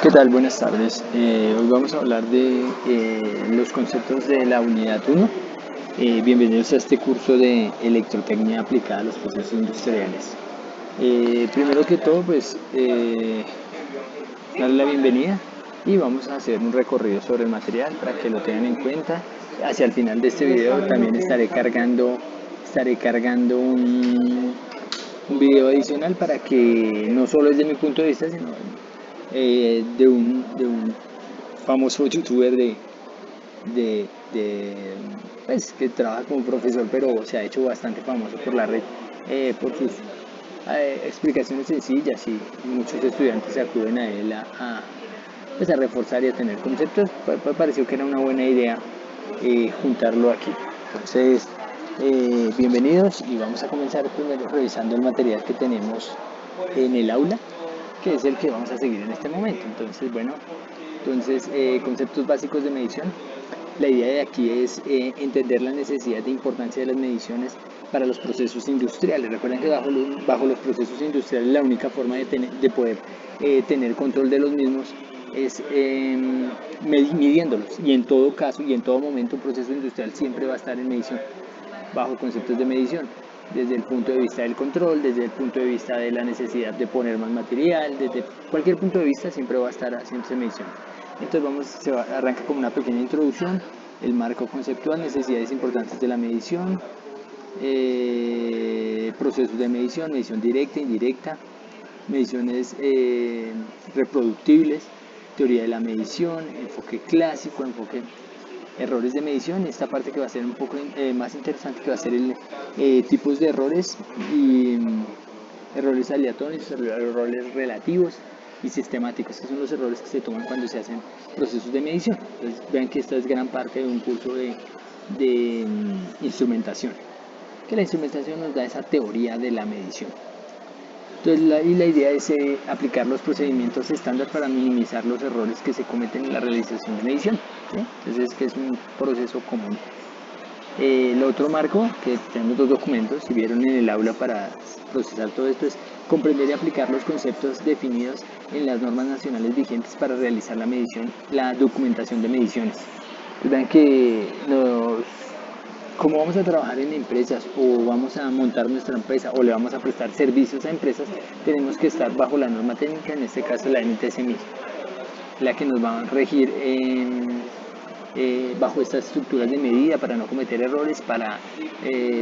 ¿Qué tal? Buenas tardes. Hoy vamos a hablar de los conceptos de la unidad 1. Bienvenidos a este curso de electrotecnia aplicada a los procesos industriales. Primero que todo, darle la bienvenida y vamos a hacer un recorrido sobre el material para que lo tengan en cuenta. Hacia el final de este video también estaré cargando un video adicional para que no solo desde mi punto de vista, sino de un famoso youtuber pues, que trabaja como profesor, pero se ha hecho bastante famoso por la red, por sus explicaciones sencillas, y muchos estudiantes acuden a él pues a reforzar y a tener conceptos. Me pareció que era una buena idea juntarlo aquí. Entonces, bienvenidos, y vamos a comenzar primero revisando el material que tenemos en el aula, que es el que vamos a seguir en este momento. Entonces, conceptos básicos de medición. La idea de aquí es entender la necesidad de importancia de las mediciones para los procesos industriales. Recuerden que bajo los procesos industriales la única forma de poder tener control de los mismos es midiéndolos, y en todo caso y en todo momento un proceso industrial siempre va a estar en medición, bajo conceptos de medición, desde el punto de vista del control, desde el punto de vista de la necesidad de poner más material, desde cualquier punto de vista siempre va a estar haciéndose medición. Entonces arranca con una pequeña introducción, el marco conceptual, necesidades importantes de la medición, procesos de medición, medición directa, indirecta, mediciones reproductibles, teoría de la medición, enfoque clásico, errores de medición. Esta parte que va a ser un poco más interesante, que va a ser tipos de errores y errores aleatorios, errores relativos y sistemáticos, que son los errores que se toman cuando se hacen procesos de medición. Entonces vean que esta es gran parte de un curso de instrumentación, que la instrumentación nos da esa teoría de la medición. Entonces la idea es aplicar los procedimientos estándar para minimizar los errores que se cometen en la realización de medición, ¿sí? Entonces, que es un proceso común. El otro marco, que tenemos dos documentos, si vieron en el aula para procesar todo esto, es comprender y aplicar los conceptos definidos en las normas nacionales vigentes para realizar la documentación de mediciones. Vean que como vamos a trabajar en empresas, o vamos a montar nuestra empresa, o le vamos a prestar servicios a empresas, tenemos que estar bajo la norma técnica, en este caso la NTSMI, la que nos va a regir bajo estas estructuras de medida para no cometer errores, para,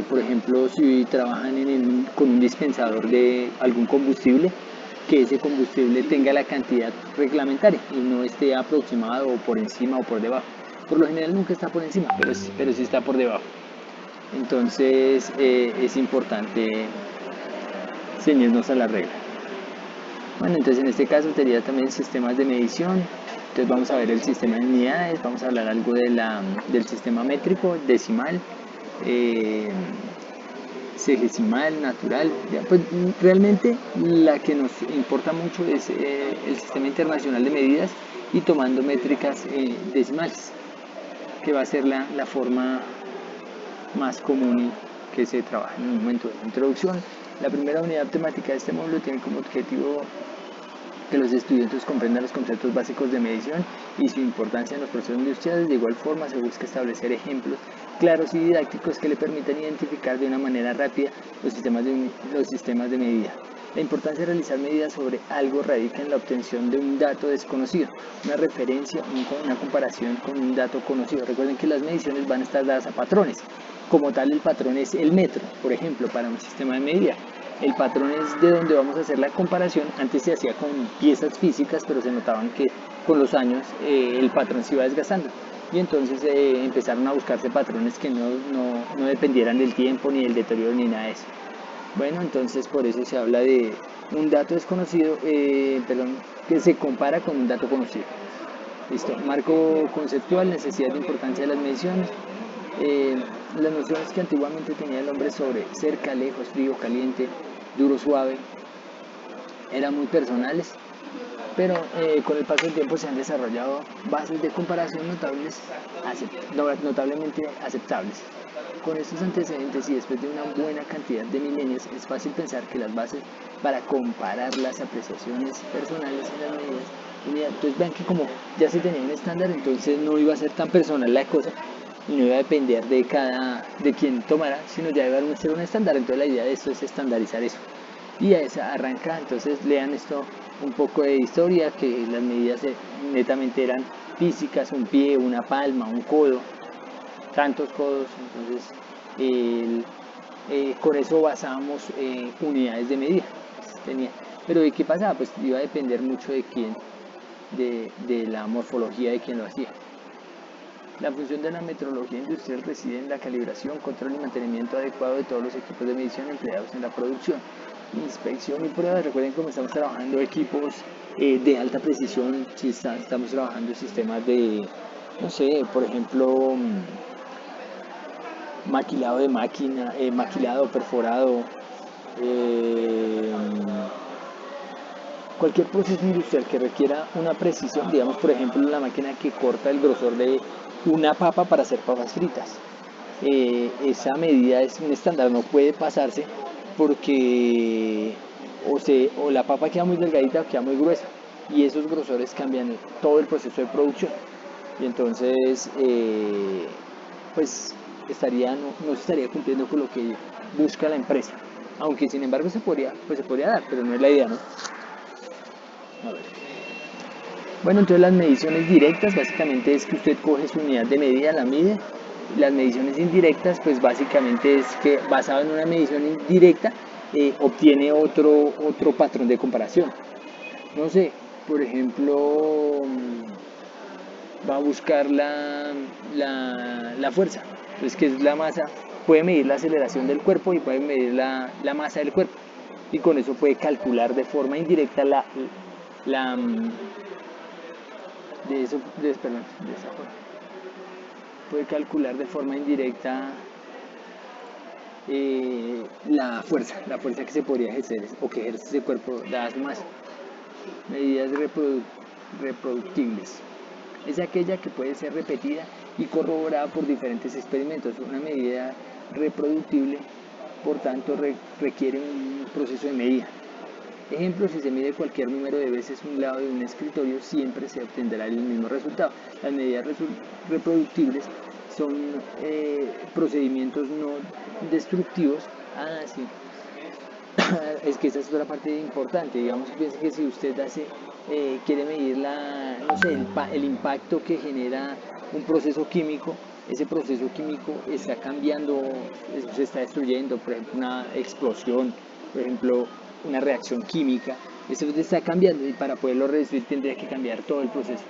por ejemplo, si trabajan con un dispensador de algún combustible, que ese combustible tenga la cantidad reglamentaria y no esté aproximado o por encima o por debajo. Por lo general nunca está por encima, pero sí está por debajo. Entonces es importante ceñirnos a la regla. Bueno, entonces en este caso sería también sistemas de medición. Entonces vamos a ver el sistema de unidades, vamos a hablar algo del sistema métrico, decimal, sexagesimal, natural. Pues realmente la que nos importa mucho es el sistema internacional de medidas, y tomando métricas decimales, que va a ser la forma más común que se trabaja en un momento de la introducción. La primera unidad temática de este módulo tiene como objetivo que los estudiantes comprendan los conceptos básicos de medición y su importancia en los procesos industriales. De igual forma, se busca establecer ejemplos claros y didácticos que le permitan identificar de una manera rápida los sistemas de medida. La importancia de realizar medidas sobre algo radica en la obtención de un dato desconocido, una referencia, una comparación con un dato conocido. Recuerden que las mediciones van a estar dadas a patrones. Como tal, el patrón es el metro, por ejemplo, para un sistema de medida. El patrón es de donde vamos a hacer la comparación. Antes se hacía con piezas físicas, pero se notaban que con los años el patrón se iba desgastando, y entonces empezaron a buscarse patrones que no dependieran del tiempo, ni del deterioro, ni nada de eso. Bueno, entonces por eso se habla de un dato desconocido, que se compara con un dato conocido. Listo. Marco conceptual, necesidad de importancia de las mediciones. Las nociones que antiguamente tenía el hombre sobre cerca, lejos, frío, caliente, duro, suave, eran muy personales, pero con el paso del tiempo se han desarrollado bases de comparación notablemente aceptables. Con estos antecedentes y después de una buena cantidad de milenios, es fácil pensar que las bases para comparar las apreciaciones personales en las medidas unidad. Entonces vean que como ya se tenía un estándar, entonces no iba a ser tan personal la cosa y no iba a depender de quien tomara, sino ya iba a ser un estándar. Entonces la idea de esto es estandarizar eso. Y a esa arranca, entonces lean esto un poco de historia, que las medidas netamente eran físicas, un pie, una palma, un codo, tantos codos. Entonces con eso basábamos unidades de medida. Pero ¿de qué pasaba? Pues iba a depender mucho de quién, de la morfología de quien lo hacía. La función de la metrología industrial reside en la calibración, control y mantenimiento adecuado de todos los equipos de medición empleados en la producción. Inspección y pruebas. Recuerden cómo estamos trabajando equipos de alta precisión, si estamos trabajando sistemas de, no sé, por ejemplo, maquilado de máquina, maquilado, perforado, cualquier proceso industrial que requiera una precisión, digamos por ejemplo la máquina que corta el grosor de una papa para hacer papas fritas. Esa medida es un estándar, no puede pasarse porque o la papa queda muy delgadita o queda muy gruesa, y esos grosores cambian todo el proceso de producción, y entonces pues no se estaría cumpliendo con lo que busca la empresa, aunque sin embargo se podría dar, pero no es la idea, ¿no? A ver. Bueno, entonces las mediciones directas básicamente es que usted coge su unidad de medida, la mide. Las mediciones indirectas pues básicamente es que basado en una medición indirecta obtiene otro patrón de comparación. No sé, por ejemplo, va a buscar la fuerza, pues que es la masa, puede medir la aceleración del cuerpo y puede medir la masa del cuerpo, y con eso puede calcular de forma indirecta de esa forma. Puede calcular de forma indirecta la fuerza que se podría ejercer o que ejerce ese cuerpo dada su masa. Medidas reproductibles. Es aquella que puede ser repetida y corroborada por diferentes experimentos. Una medida reproductible, por tanto, requiere un proceso de medida. Ejemplo, si se mide cualquier número de veces un lado de un escritorio, siempre se obtendrá el mismo resultado. Las medidas reproductibles son procedimientos no destructivos. Sí. Es que esa es otra parte importante. Digamos, piense que si usted quiere medir no sé, el impacto que genera un proceso químico, ese proceso químico está cambiando, se está destruyendo, por ejemplo, una explosión, por ejemplo, una reacción química, eso está cambiando, y para poderlo reducir tendría que cambiar todo el proceso.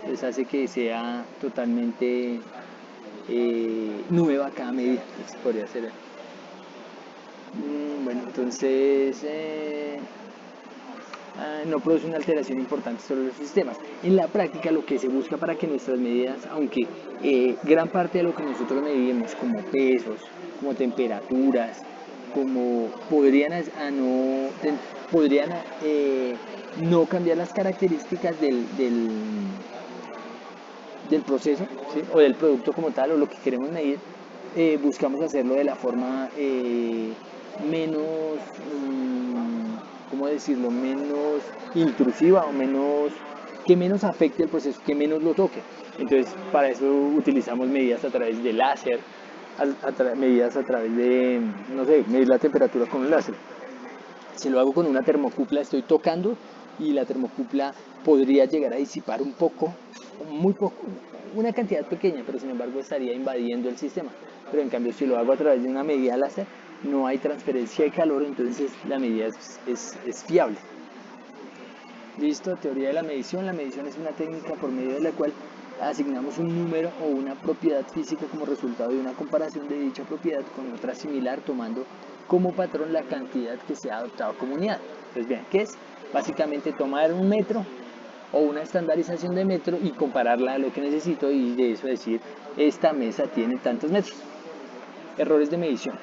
Entonces hace que sea totalmente nueva cada medida, pues, podría ser. Bueno, entonces no produce una alteración importante sobre los sistemas. En la práctica, lo que se busca para que nuestras medidas, aunque gran parte de lo que nosotros medimos, como pesos, como temperaturas, como podrían no cambiar las características del proceso, ¿sí? O del producto como tal, o lo que queremos medir, buscamos hacerlo de la forma menos, ¿cómo decirlo?, menos intrusiva, o que menos afecte el proceso, que menos lo toque. Entonces, para eso utilizamos medidas a través de láser, medidas a través de, no sé, medir la temperatura con un láser. Si lo hago con una termocupla, estoy tocando, y la termocupla podría llegar a disipar un poco, muy poco, una cantidad pequeña, pero sin embargo estaría invadiendo el sistema. Pero en cambio, si lo hago a través de una medida láser, no hay transferencia de calor, entonces la medida es fiable. Listo, teoría de la medición. La medición es una técnica por medio de la cual asignamos un número o una propiedad física como resultado de una comparación de dicha propiedad con otra similar, tomando como patrón la cantidad que se ha adoptado como unidad. Entonces, bien, ¿qué es? Básicamente tomar un metro o una estandarización de metro y compararla a lo que necesito, y de eso decir, esta mesa tiene tantos metros. Errores de medición.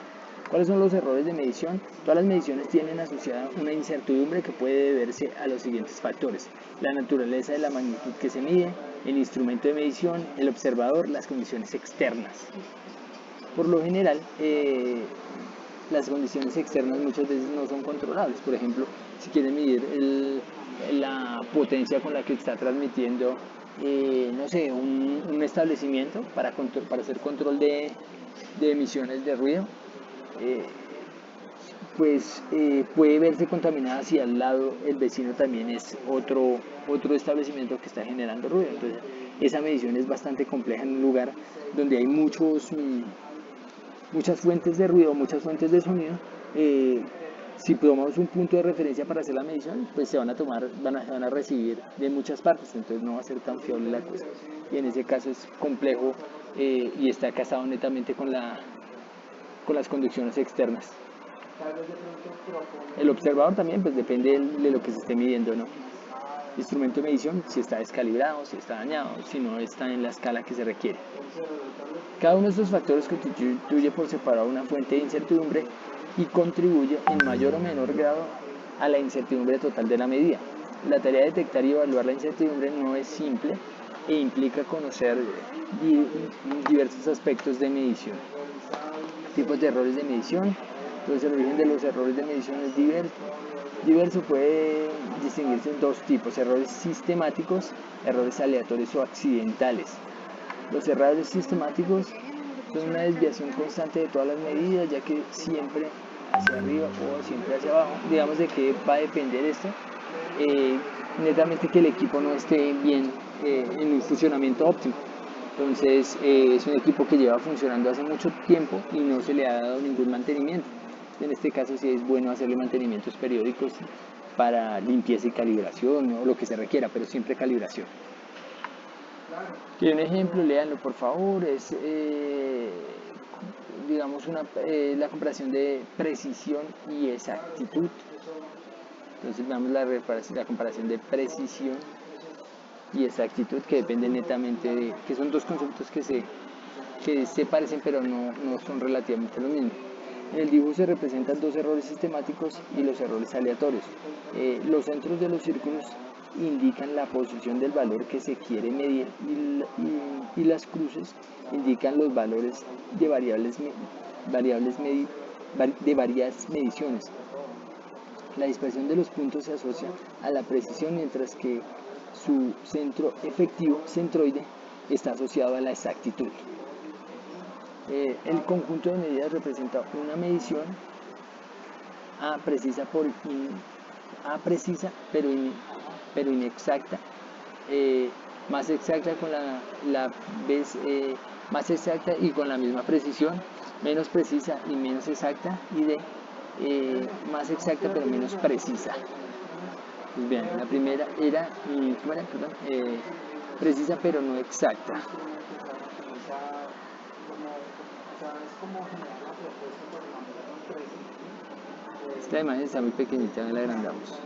¿Cuáles son los errores de medición? Todas las mediciones tienen asociada una incertidumbre que puede deberse a los siguientes factores: la naturaleza de la magnitud que se mide, el instrumento de medición, el observador, las condiciones externas. Por lo general, las condiciones externas muchas veces no son controlables. Por ejemplo, si quieren medir la potencia con la que está transmitiendo, no sé, un establecimiento para hacer control de emisiones de ruido, pues puede verse contaminada si al lado el vecino también es otro establecimiento que está generando ruido. Entonces, esa medición es bastante compleja en un lugar donde hay muchas fuentes de ruido, muchas fuentes de sonido. Si tomamos un punto de referencia para hacer la medición, pues se van a recibir de muchas partes, entonces no va a ser tan fiable la cosa. Y en ese caso es complejo y está casado netamente con las conducciones externas. El observador también, pues depende de lo que se esté midiendo, ¿no? Instrumento de medición, si está descalibrado, si está dañado, si no está en la escala que se requiere. Cada uno de estos factores constituye por separado una fuente de incertidumbre y contribuye en mayor o menor grado a la incertidumbre total de la medida. La tarea de detectar y evaluar la incertidumbre no es simple e implica conocer diversos aspectos de medición. Tipos de errores de medición. Entonces, el origen de los errores de medición es diverso, puede distinguirse en dos tipos: errores sistemáticos, errores aleatorios o accidentales. Los errores sistemáticos son una desviación constante de todas las medidas, ya que siempre hacia arriba o siempre hacia abajo. Digamos de qué va a depender esto. Netamente que el equipo no esté bien en un funcionamiento óptimo. Entonces es un equipo que lleva funcionando hace mucho tiempo y no se le ha dado ningún mantenimiento. En este caso sí es bueno hacerle mantenimientos periódicos para limpieza y calibración, o lo que se requiera, pero siempre calibración. Un ejemplo, léanlo por favor, es digamos la comparación de precisión y exactitud. Entonces veamos la comparación de precisión y exactitud, que depende netamente de, que son dos conceptos que se parecen pero no son relativamente lo mismo. En el dibujo se representan dos errores sistemáticos y los errores aleatorios. Los centros de los círculos indican la posición del valor que se quiere medir y las cruces indican los valores de varias mediciones. La dispersión de los puntos se asocia a la precisión, mientras que su centro efectivo, centroide, está asociado a la exactitud. El conjunto de medidas representa una medición A precisa pero inexacta, más exacta con la vez más exacta y con la misma precisión, menos precisa y menos exacta, y D más exacta pero menos precisa. Pues bien, la primera era precisa pero no exacta. Esta imagen está muy pequeñita, la agrandamos.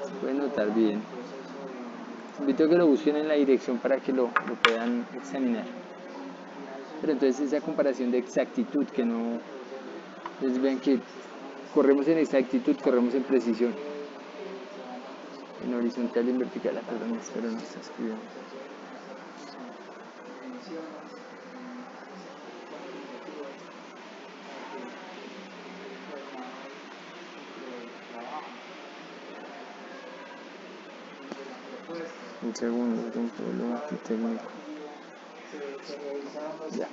Se puede notar bien. Les invito a que lo busquen en la dirección para que lo puedan examinar. Pero entonces esa comparación de exactitud, que no, entonces vean que corremos en exactitud, corremos en precisión, en horizontal y en vertical. Perdón, espero no está escribiendo. Un segundo, es un problema aquí técnico. Ya.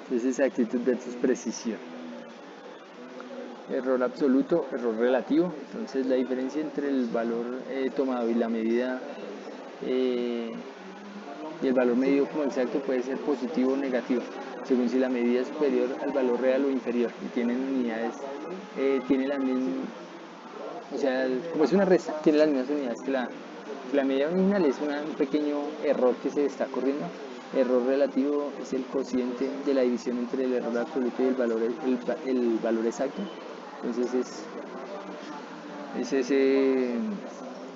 Entonces exactitud versus precisión. Error absoluto, error relativo. Entonces la diferencia entre el valor tomado y la medida y el valor medido como exacto puede ser positivo o negativo, según si la medida es superior al valor real o inferior, y tienen unidades, tiene las mismas, o sea, como es una resta, tiene las mismas unidades que la medida original. Es un pequeño error que se está corriendo. Error relativo es el cociente de la división entre el error absoluto y el valor exacto. Entonces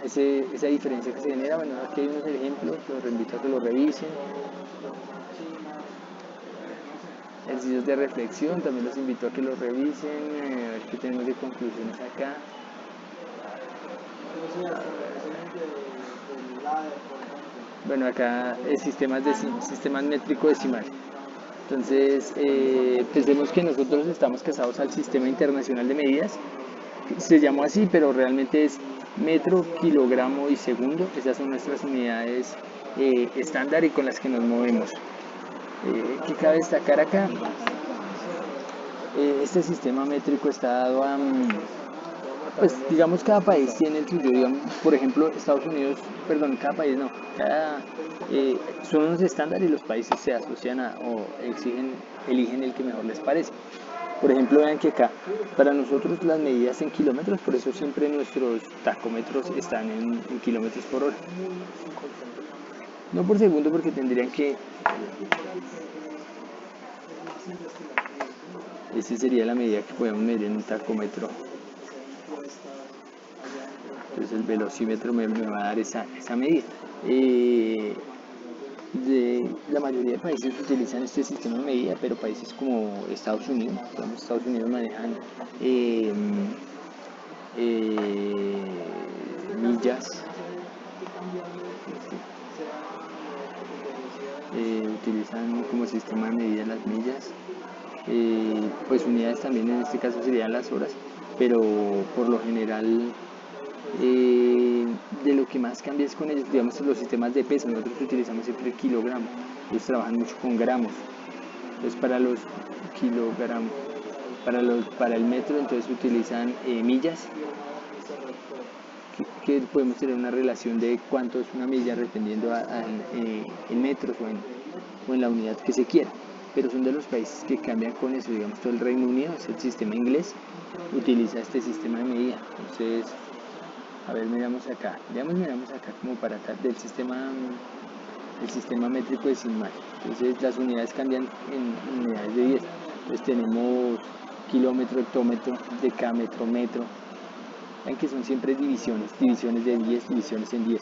esa diferencia que se genera. Bueno, aquí hay unos ejemplos, los invito a que los revisen. Ejercicios de reflexión, también los invito a que los revisen. A ver qué tenemos de conclusiones acá. Bueno, acá es sistemas métrico decimal. Entonces, pensemos que nosotros estamos casados al Sistema Internacional de Medidas. Se llamó así, pero realmente es metro, kilogramo y segundo. Esas son nuestras unidades estándar y con las que nos movemos. ¿Qué cabe destacar acá? Este sistema métrico está dado a, pues digamos, cada país tiene el suyo, digamos, por ejemplo, Estados Unidos, perdón, cada país no, son unos estándares y los países se asocian o eligen el que mejor les parece. Por ejemplo, vean que acá, para nosotros las medidas en kilómetros, por eso siempre nuestros tacómetros están en kilómetros por hora. No por segundo, porque tendrían que... Esa sería la medida que podemos medir en un tacómetro. Entonces el velocímetro me va a dar esa medida. La mayoría de países utilizan este sistema de medida, pero países como Estados Unidos, digamos, Estados Unidos manejan millas, utilizan como sistema de medida las millas, pues unidades también en este caso serían las horas, pero por lo general de lo que más cambia es con ellos, digamos, los sistemas de peso. Nosotros utilizamos siempre el kilogramo, ellos trabajan mucho con gramos. Entonces para los kilogramos, para el metro, entonces utilizan millas, que podemos tener una relación de cuánto es una milla dependiendo en metros o en la unidad que se quiera. Pero son de los países que cambian con eso. Digamos, todo el Reino Unido, es el sistema inglés, utiliza este sistema de medida. Entonces, a ver, miramos acá como para del sistema métrico decimal. Entonces las unidades cambian en unidades de 10. Entonces tenemos kilómetro, hectómetro, decámetro, metro. Ven que son siempre divisiones de 10, divisiones en 10.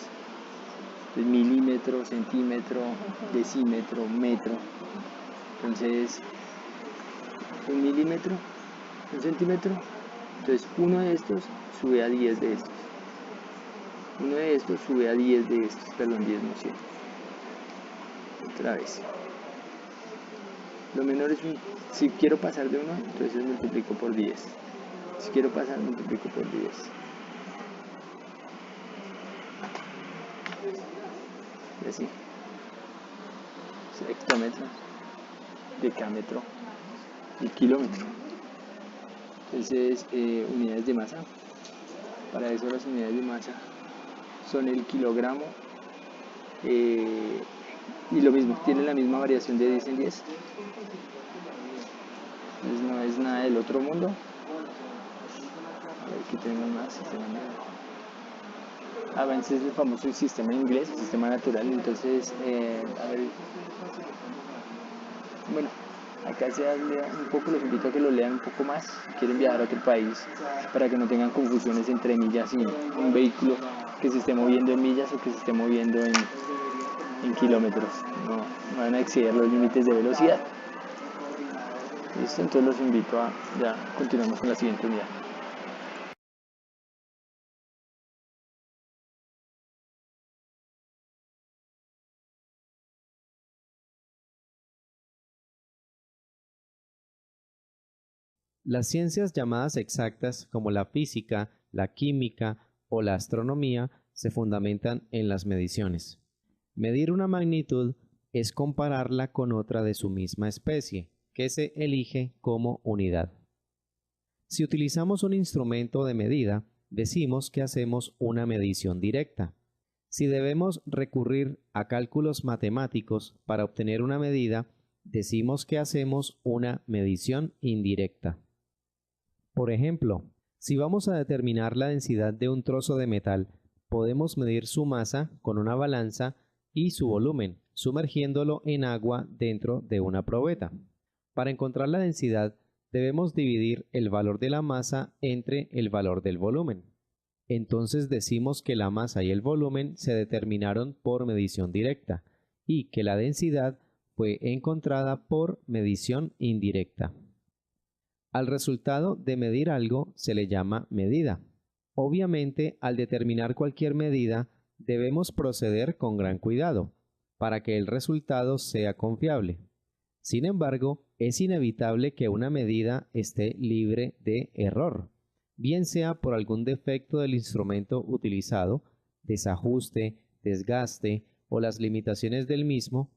Entonces, milímetro, centímetro, decímetro, metro. Entonces, un milímetro, un centímetro. Entonces uno de estos sube a 10 de estos. Uno de estos sube a 10 de estos. Perdón, 10 no 100. Otra vez. Lo menor es si quiero pasar de 1, entonces multiplico por 10. Si quiero pasar, multiplico por 10. Y así. Hectómetro, decámetro y kilómetro. Entonces, unidades de masa. Para eso las unidades de masa son el kilogramo. Y lo mismo, tienen la misma variación de 10 en 10. Entonces no es nada del otro mundo. A ver, aquí tenemos más. Avance es el famoso sistema inglés, el sistema natural. Entonces, a ver, bueno, acá se habla un poco, los invito a que lo lean un poco más si quieren viajar a otro país, para que no tengan confusiones entre millas y un vehículo que se esté moviendo en millas o que se esté moviendo en kilómetros. No van a exceder los límites de velocidad. Listo, entonces los invito a, ya continuamos con la siguiente unidad. Las ciencias llamadas exactas, como la física, la química o la astronomía, se fundamentan en las mediciones. Medir una magnitud es compararla con otra de su misma especie, que se elige como unidad. Si utilizamos un instrumento de medida, decimos que hacemos una medición directa. Si debemos recurrir a cálculos matemáticos para obtener una medida, decimos que hacemos una medición indirecta. Por ejemplo, si vamos a determinar la densidad de un trozo de metal, podemos medir su masa con una balanza y su volumen, sumergiéndolo en agua dentro de una probeta. Para encontrar la densidad, debemos dividir el valor de la masa entre el valor del volumen. Entonces decimos que la masa y el volumen se determinaron por medición directa y que la densidad fue encontrada por medición indirecta. Al resultado de medir algo se le llama medida. Obviamente, al determinar cualquier medida, debemos proceder con gran cuidado, para que el resultado sea confiable. Sin embargo, es inevitable que una medida esté libre de error, bien sea por algún defecto del instrumento utilizado, desajuste, desgaste o las limitaciones del mismo,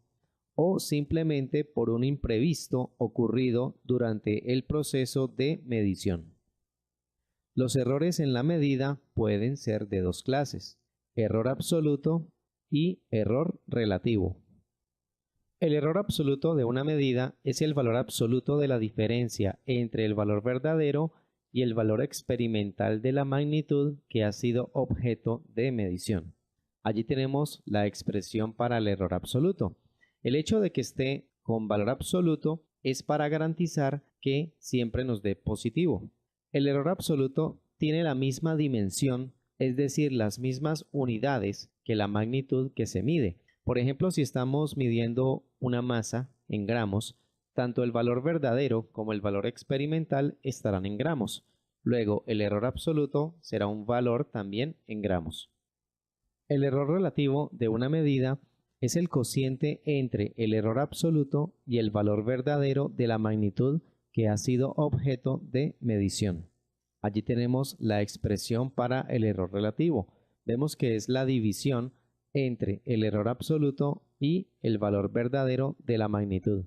o simplemente por un imprevisto ocurrido durante el proceso de medición. Los errores en la medida pueden ser de dos clases: error absoluto y error relativo. El error absoluto de una medida es el valor absoluto de la diferencia entre el valor verdadero y el valor experimental de la magnitud que ha sido objeto de medición. Allí tenemos la expresión para el error absoluto. El hecho de que esté con valor absoluto es para garantizar que siempre nos dé positivo. El error absoluto tiene la misma dimensión, es decir, las mismas unidades que la magnitud que se mide. Por ejemplo, si estamos midiendo una masa en gramos, tanto el valor verdadero como el valor experimental estarán en gramos. Luego, el error absoluto será un valor también en gramos. El error relativo de una medida es el cociente entre el error absoluto y el valor verdadero de la magnitud que ha sido objeto de medición. Allí tenemos la expresión para el error relativo. Vemos que es la división entre el error absoluto y el valor verdadero de la magnitud.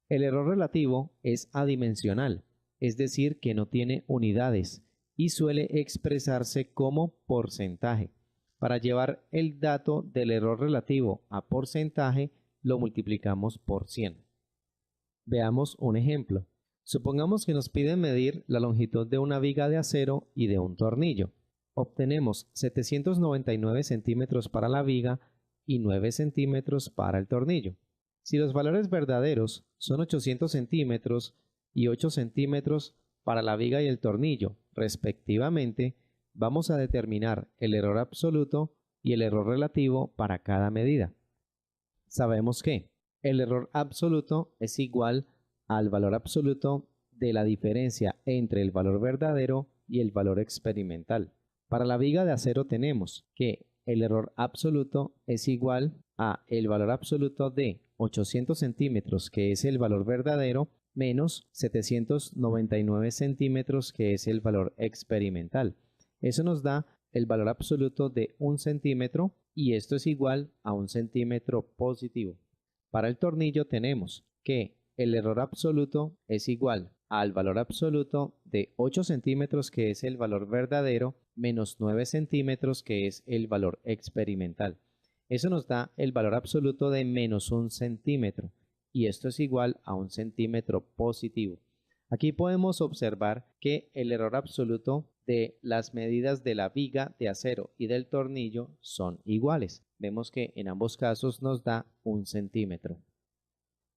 El error relativo es adimensional, es decir, que no tiene unidades y suele expresarse como porcentaje. Para llevar el dato del error relativo a porcentaje, lo multiplicamos por 100. Veamos un ejemplo. Supongamos que nos piden medir la longitud de una viga de acero y de un tornillo. Obtenemos 799 centímetros para la viga y 9 centímetros para el tornillo. Si los valores verdaderos son 800 centímetros y 8 centímetros para la viga y el tornillo, respectivamente, vamos a determinar el error absoluto y el error relativo para cada medida. Sabemos que el error absoluto es igual al valor absoluto de la diferencia entre el valor verdadero y el valor experimental. Para la viga de acero tenemos que el error absoluto es igual a el valor absoluto de 800 centímetros, que es el valor verdadero, menos 799 centímetros, que es el valor experimental. Eso nos da el valor absoluto de 1 centímetro y esto es igual a 1 centímetro positivo. Para el tornillo tenemos que el error absoluto es igual al valor absoluto de 8 centímetros, que es el valor verdadero, menos 9 centímetros, que es el valor experimental. Eso nos da el valor absoluto de menos 1 centímetro y esto es igual a 1 centímetro positivo. Aquí podemos observar que el error absoluto de las medidas de la viga de acero y del tornillo son iguales. Vemos que en ambos casos nos da 1 centímetro.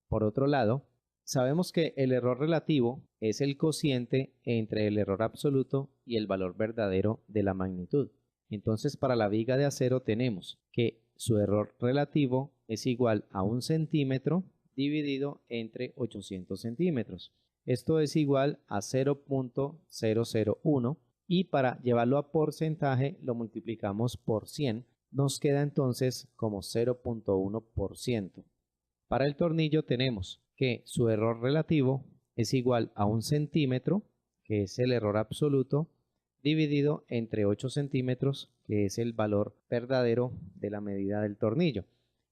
Por otro lado, sabemos que el error relativo es el cociente entre el error absoluto y el valor verdadero de la magnitud. Entonces, para la viga de acero tenemos que su error relativo es igual a 1 centímetro dividido entre 800 centímetros. Esto es igual a 0.001 y para llevarlo a porcentaje lo multiplicamos por 100. Nos queda entonces como 0.1%. Para el tornillo tenemos que su error relativo es igual a 1 centímetro, que es el error absoluto, dividido entre 8 centímetros, que es el valor verdadero de la medida del tornillo.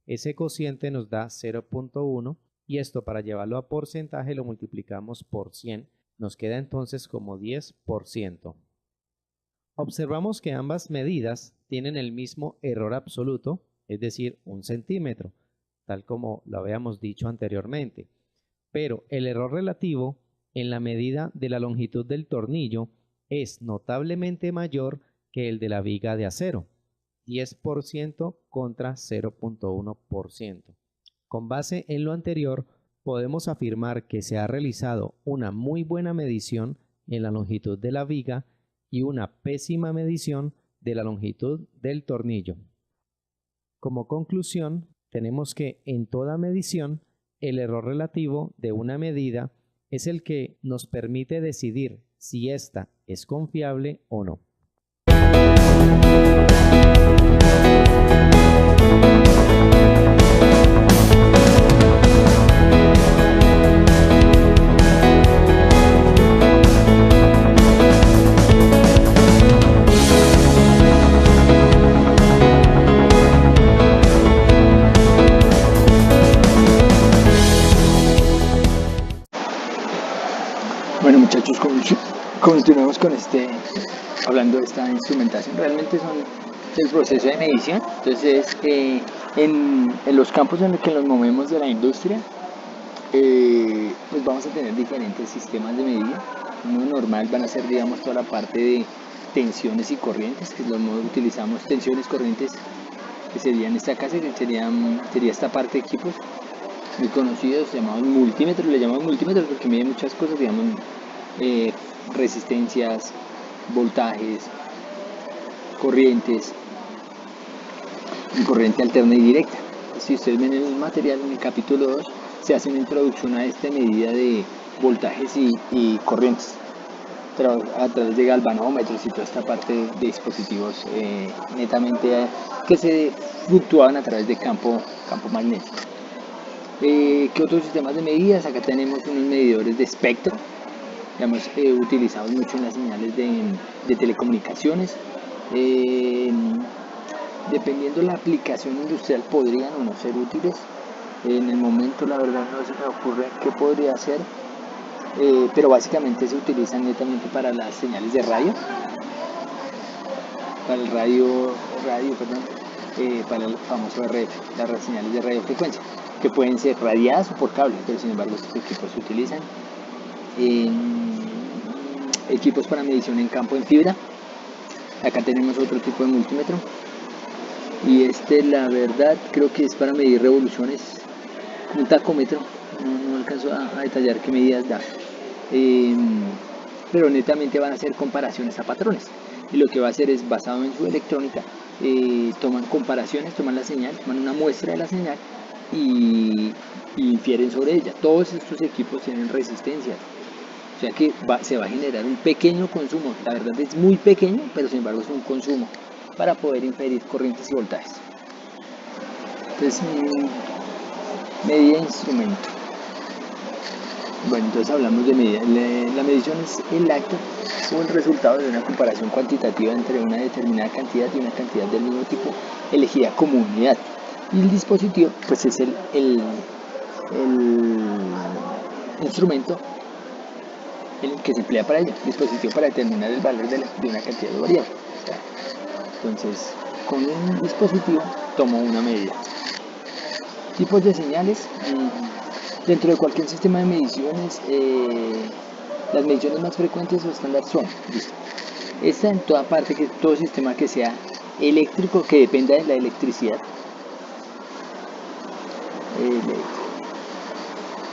Ese cociente nos da 0.1 y esto para llevarlo a porcentaje lo multiplicamos por 100. Nos queda entonces como 10%. Observamos que ambas medidas tienen el mismo error absoluto, es decir, 1 centímetro, tal como lo habíamos dicho anteriormente. Pero el error relativo en la medida de la longitud del tornillo es notablemente mayor que el de la viga de acero, 10% contra 0.1%. Con base en lo anterior, podemos afirmar que se ha realizado una muy buena medición en la longitud de la viga y una pésima medición de la longitud del tornillo. Como conclusión, tenemos que en toda medición, el error relativo de una medida es el que nos permite decidir si ésta es confiable o no. Bueno muchachos, continuamos con hablando de esta instrumentación. Realmente son el proceso de medición. Entonces, en los campos en los que nos movemos de la industria, pues vamos a tener diferentes sistemas de medida. Uno normal van a ser, digamos, toda la parte de tensiones y corrientes, que es lo que utilizamos, tensiones, corrientes, que serían esta casa, que sería esta parte de equipos muy conocidos, llamados multímetros. Le llamamos multímetros porque mide muchas cosas, digamos, resistencias, voltajes, corrientes, y corriente alterna y directa. Si ustedes ven en el material, en el capítulo 2, se hace una introducción a esta medida de voltajes y corrientes a través de galvanómetros y toda esta parte de dispositivos netamente que se fluctuaban a través de campo magnético. ¿Qué otros sistemas de medidas? Acá tenemos unos medidores de espectro, digamos, utilizados mucho en las señales de telecomunicaciones. Dependiendo de la aplicación industrial podrían o no ser útiles. En el momento la verdad no se me ocurre qué podría ser, pero básicamente se utilizan netamente para las señales de radio, para el para el famoso RF, las señales de radiofrecuencia, que pueden ser radiadas o por cable, pero sin embargo estos equipos se utilizan. Equipos para medición en campo en fibra. Acá tenemos otro tipo de multímetro, y la verdad creo que es para medir revoluciones, un tacómetro. No alcanzo a detallar qué medidas da, pero netamente van a hacer comparaciones a patrones, y lo que va a hacer es, basado en su electrónica, toman comparaciones, toman la señal, toman una muestra de la señal y infieren sobre ella. Todos estos equipos tienen resistencia, o sea que se va a generar un pequeño consumo. La verdad es muy pequeño, pero sin embargo es un consumo para poder inferir corrientes y voltajes. Entonces, medida de instrumento. Bueno, entonces hablamos de medida. La medición es el acto o el resultado de una comparación cuantitativa entre una determinada cantidad y una cantidad del mismo tipo elegida como unidad. Y el dispositivo, pues es el instrumento en el que se emplea para ello, dispositivo para determinar el valor de una cantidad de variable. Entonces, con un dispositivo tomo una medida. Tipos de señales. Dentro de cualquier sistema de mediciones, las mediciones más frecuentes o estándar son, esta en toda parte, que todo sistema que sea eléctrico, que dependa de la electricidad.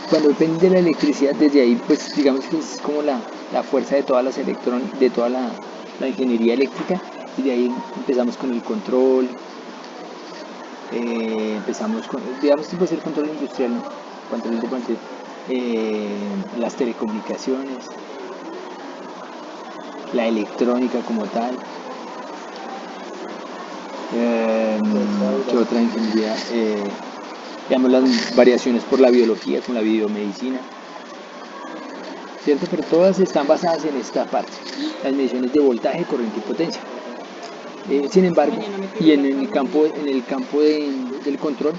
Cuando depende de la electricidad, desde ahí, pues digamos que es como la fuerza de todas las electrónicas, de toda la ingeniería eléctrica. Y de ahí empezamos con el control, empezamos con, digamos que puede ser control industrial, control de las telecomunicaciones, la electrónica como tal, ¿qué otra ingeniería? Digamos las variaciones por la biología, con la biomedicina, ¿cierto? Pero todas están basadas en esta parte, las mediciones de voltaje, corriente y potencia. Sin embargo, y en el campo del control,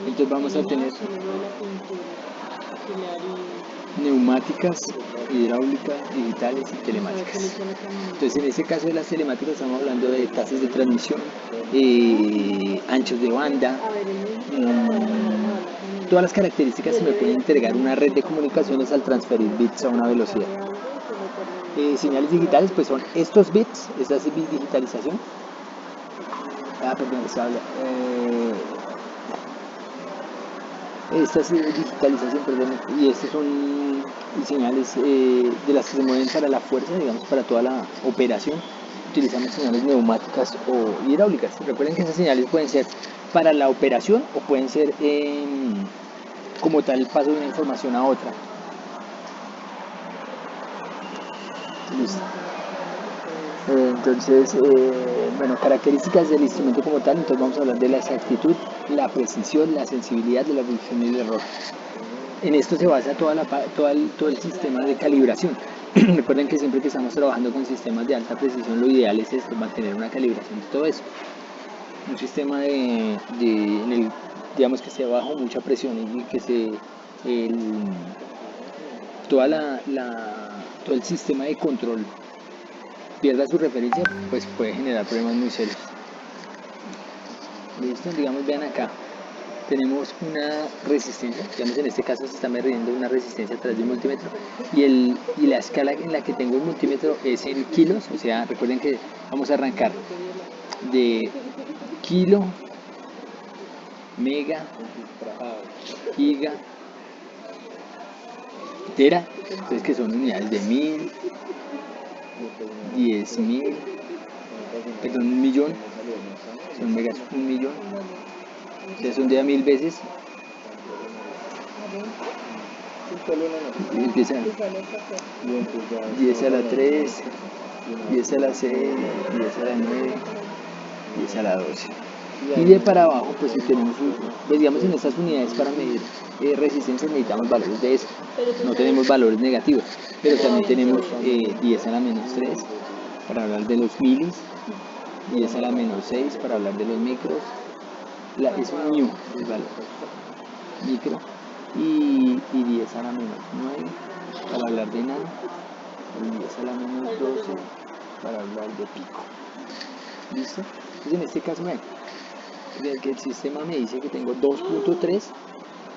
entonces vamos a tener neumáticas, hidráulicas, digitales y telemáticas. Entonces, en este caso de las telemáticas estamos hablando de tasas de transmisión, anchos de banda, todas las características que me pueden entregar una red de comunicaciones al transferir bits a una velocidad. Señales digitales, pues son estos bits, esta es digitalización. Esta es digitalización, y estas son señales de las que se mueven para la fuerza, digamos, para toda la operación. Utilizamos señales neumáticas o hidráulicas. Recuerden que esas señales pueden ser para la operación o pueden ser como tal el paso de una información a otra. Listo. Entonces, bueno, características del instrumento como tal. Entonces vamos a hablar de la exactitud, la precisión, la sensibilidad de la reducción y el error. En esto se basa todo el sistema de calibración. Recuerden que siempre que estamos trabajando con sistemas de alta precisión, lo ideal es esto, mantener una calibración de todo eso. Un sistema digamos que esté bajo mucha presión y que toda todo el sistema de control pierda su referencia, pues puede generar problemas muy serios. Listo, digamos, vean acá, tenemos una resistencia, digamos en este caso se está midiendo una resistencia a través de un multímetro y la escala en la que tengo el multímetro es en kilos, o sea, recuerden que vamos a arrancar de kilo, mega, giga, tera, entonces que son unidades de 1000, 10.000, perdón, 1.000.000, son megas, 1.000.000, o sea, son de a 1000 veces. Y empieza 10 a la 3, 10 a la 6, 10 a la 9, 10 a la 12. Y de para abajo, pues si tenemos, pues digamos en estas unidades para medir resistencia necesitamos valores de eso. No tenemos valores negativos, pero también tenemos 10 a la menos 3 para hablar de los milis, 10 a la menos 6 para hablar de los micros, es un new el valor micro, y 10 a la menos 9 para hablar de nano, y 10 a la menos 12 para hablar de pico. ¿Listo? Entonces en este caso que el sistema me dice que tengo 2.3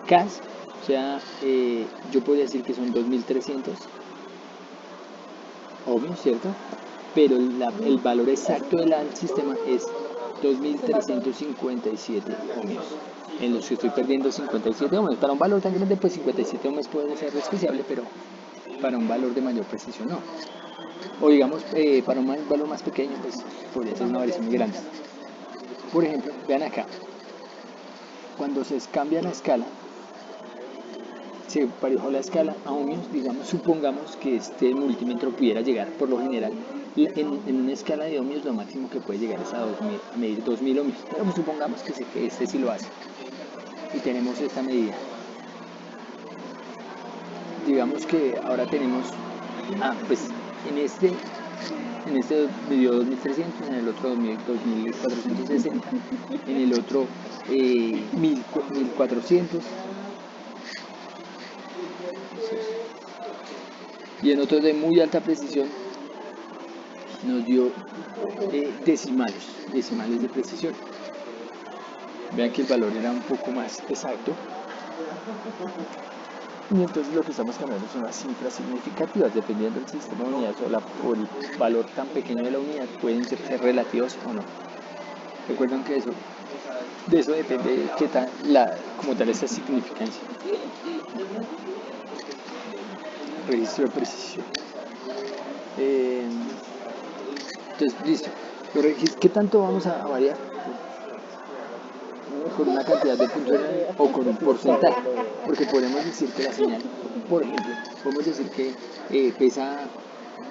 Ks, o sea, yo podría decir que son 2300 ohmios, ¿cierto? Pero el valor exacto del sistema es 2357 ohmios, en los que estoy perdiendo 57 ohmios. Para un valor tan grande, pues 57 ohmios puede ser despreciable, pero para un valor de mayor precisión no. O digamos, para un valor más pequeño, pues podría ser una variación muy grande. Por ejemplo, vean acá, cuando se cambia la escala, se emparejó la escala a ohmios, digamos, supongamos que este multímetro pudiera llegar, por lo general, en una escala de ohmios lo máximo que puede llegar es a medir 2000 ohmios, pero supongamos que este sí lo hace, y tenemos esta medida. Digamos que ahora tenemos, pues en este midió 2300, en el otro 2460, en el otro 1400, y en otros de muy alta precisión nos dio decimales de precisión. Vean que el valor era un poco más exacto, y entonces lo que estamos cambiando son las cifras significativas. Dependiendo del sistema de unidades o el valor tan pequeño de la unidad, pueden ser relativos o no. Recuerden que de eso depende qué tan como tal esta significancia. Registro de precisión. Entonces, listo. ¿Qué tanto vamos a variar? Con una cantidad de puntos o con un porcentaje, porque podemos decir que la señal, por ejemplo, podemos decir que pesa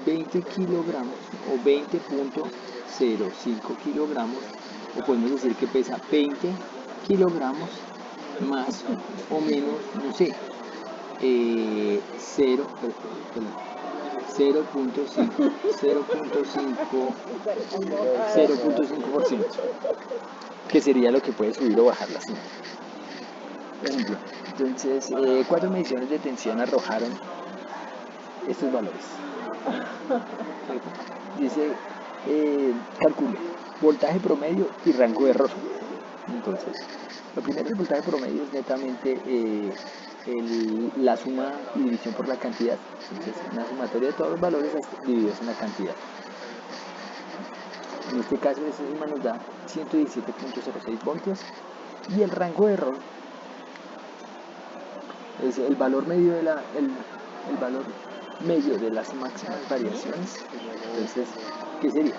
20 kilogramos o 20.05 kilogramos, o podemos decir que pesa 20 kilogramos más o menos, no sé, 0.5%, que sería lo que puede subir o bajar la señal. Por ejemplo, entonces 4 mediciones de tensión arrojaron estos valores. Dice, calcule voltaje promedio y rango de error. Entonces, lo primero, el voltaje promedio es netamente la suma y división por la cantidad. Entonces, una sumatoria de todos los valores divididos en la cantidad. En este caso, esta suma nos da 117.06 voltios, y el rango de error es el valor medio de el valor medio de las máximas variaciones. Entonces, ¿qué sería?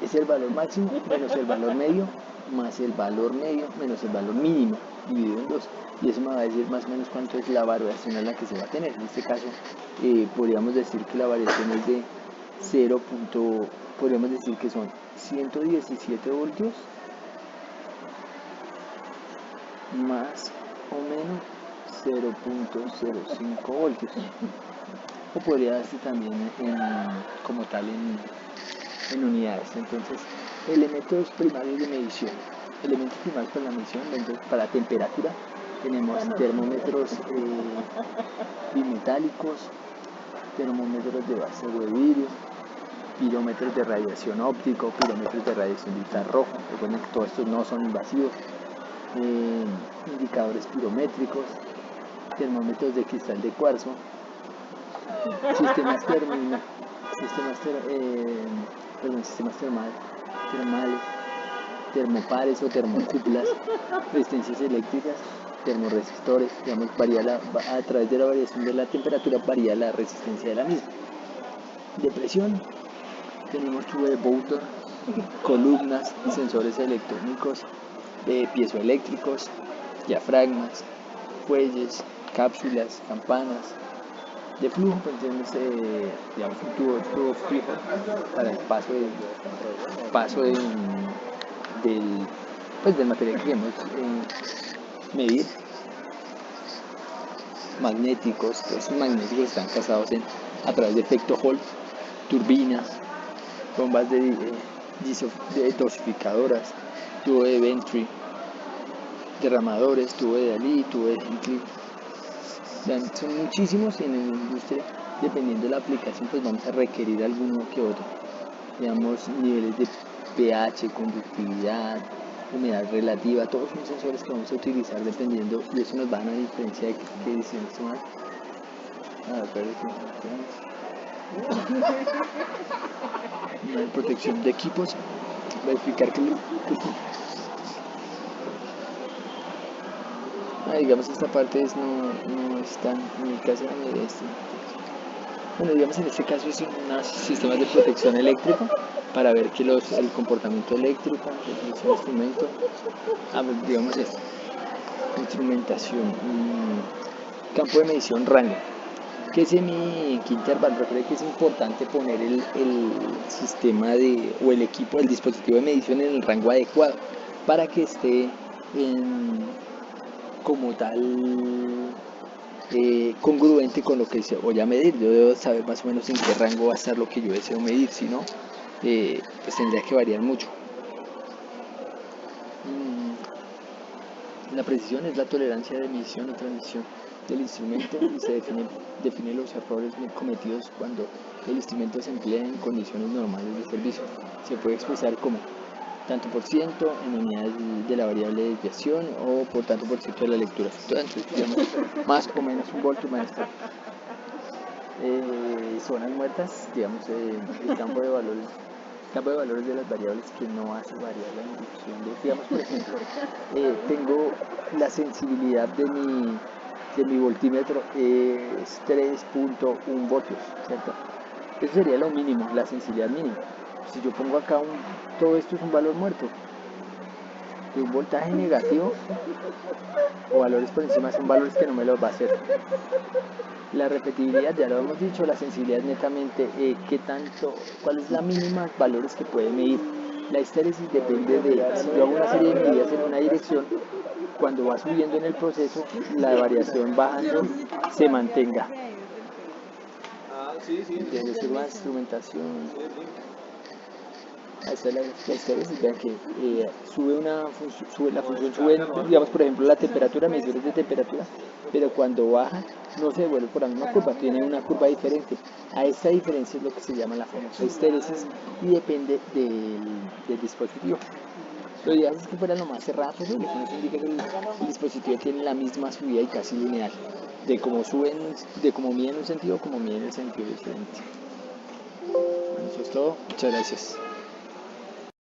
Es el valor máximo menos el valor medio más el valor medio menos el valor mínimo dividido en 2, y eso me va a decir más o menos cuánto es la variación a la que se va a tener. En este caso podríamos decir que la variación es de 0. Podríamos decir que son 117 voltios más o menos 0.05 voltios, o podría darse también como tal en unidades. Entonces, elementos primarios de medición. Elementos primarios para la medición, para la temperatura, tenemos termómetros bimetálicos, termómetros de base de vidrio, pirómetros de radiación óptico, pirómetros de radiación de infrarrojo. Recuerden que todos estos no son invasivos. Indicadores pirométricos, termómetros de cristal de cuarzo, sistemas termales, termopares o termocúpulas, resistencias eléctricas, termoresistores. Digamos, a través de la variación de la temperatura varía la resistencia de la misma. De presión tenemos tubo de Boulton, columnas, sensores electrónicos, piezoeléctricos, diafragmas, fuelles, cápsulas, campanas. De flujo, pues tenemos un tubo fijo para el paso del material que queremos medir. Magnéticos, todos esos magnéticos están casados a través de efecto Hall, turbinas, bombas de dosificadoras, tubo de Venturi, derramadores, tubo de Dalí, tubo de Hinkley. Son muchísimos, y en la industria, dependiendo de la aplicación, pues vamos a requerir alguno que otro. Digamos, niveles de pH, conductividad, humedad relativa, todos son sensores que vamos a utilizar dependiendo, y eso nos va a dar una diferencia de qué edición se va. Protección de equipos, verificar que digamos, esta parte no está en mi caso. Bueno, digamos, en este caso es un sistema de protección eléctrico para ver que el comportamiento eléctrico del instrumento, digamos esto, instrumentación, campo de medición, rango. ¿Qué es semi-interval? Recuerde que es importante poner el sistema o el equipo, el dispositivo de medición en el rango adecuado para que esté como tal congruente con lo que se voy a medir. Yo debo saber más o menos en qué rango va a estar lo que yo deseo medir, si no, pues tendría que variar mucho. La precisión es la tolerancia de emisión y transmisión del instrumento, y se define los errores cometidos cuando el instrumento se emplea en condiciones normales de servicio. Se puede expresar como tanto por ciento en unidades de la variable de desviación, o por tanto por ciento de la lectura efectuada. Entonces, digamos, más o menos un voltio más. Zonas muertas, digamos, el campo de valores de las variables que no hace variar la inducción. Digamos, por ejemplo, tengo la sensibilidad de mi voltímetro es 3.1 voltios, ¿cierto? Eso sería lo mínimo, la sensibilidad mínima. Si yo pongo acá todo esto es un valor muerto, de un voltaje negativo o valores por encima, son valores que no me los va a hacer. La repetibilidad, ya lo hemos dicho. La sensibilidad, netamente, cuál es la mínima valores que puede medir. La histéresis depende de, si yo hago una serie de medidas en una dirección, cuando va subiendo en el proceso, la variación bajando se mantenga. Entonces, es más instrumentación. Esta es la histéresis. Vean que la función sube, digamos, por ejemplo, la temperatura, mediciones de temperatura, pero cuando baja no se devuelve por la misma curva, tiene una curva diferente. A esta diferencia es lo que se llama la famosa histéresis, y depende del dispositivo. Lo ideal es que fuera lo más cerrado posible, que nos indique que el dispositivo tiene la misma subida y casi lineal, de cómo mide en un sentido como mide en el sentido diferente. Bueno, eso es todo. Muchas gracias.